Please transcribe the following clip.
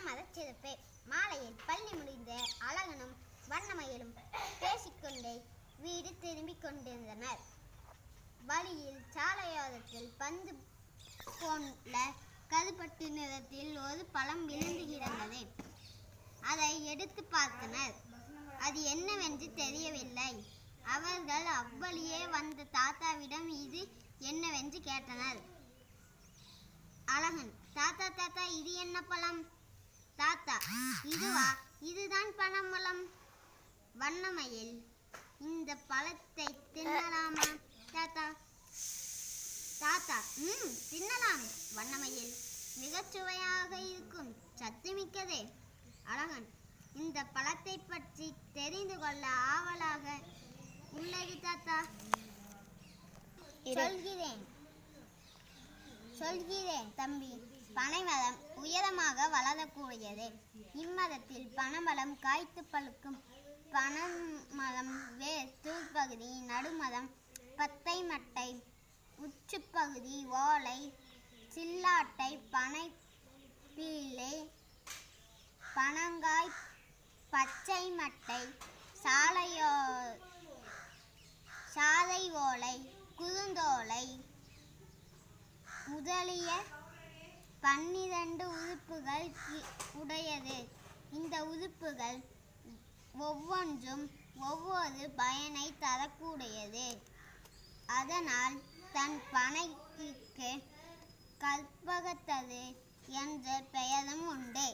மத சிறப்பு. மாலையில் பள்ளி முடிந்த அழகனும் வண்ணமயிலும் பேசிக்கொண்டே வீடு திரும்பிக் கொண்டிருந்தனர். வழியில் சாலையோரத்தில் பந்து போன்ற கருப்பட்டு நிறத்தில் ஒரு பழம் விழுந்து கிடந்தது. அதை எடுத்து பார்த்தனர். அது என்னவென்று தெரியவில்லை. அவர்கள் அவ்வழியே வந்த தாத்தாவிடம் இது என்னவென்று கேட்டனர். அழகன், தாத்தா தாத்தா, இது என்ன பழம்? தாத்தா, இதுவா? இதுதான் பனம்பழம். வண்ணமயில், இந்த பழத்தை தின்னலாமா தாத்தா? தாத்தா, தின்னலாம். வண்ணமயில், மிகச் சுவையாக இருக்கும், சத்து மிக்கதே. அழகன், இந்த பழத்தை பற்றி தெரிந்து கொள்ள ஆவலாக உள்ளது தாத்தா. சொல்கிறேன் தம்பி. பனைமரம் உயரமாக வளரக்கூடியது. இம்மரத்தில் பனம்பழம் காய்த்து பழுக்கும். பனமரம் வேர், தூள்பகுதி, நடுமரம், பத்தை மட்டை, உச்சுப்பகுதி, ஓலை, சில்லாட்டை, பனை பீளை, பனங்காய், பச்சை மட்டை, சாலை ஓலை, குறுந்தோலை முதலிய 12 உறுப்புகள் உடையது. இந்த உறுப்புகள் ஒவ்வொன்றும் ஒவ்வொரு பயனை தரக்கூடியது. அதனால் தன் பனைக்கு கற்பகத்தரு என்ற பெயரும் உண்டு.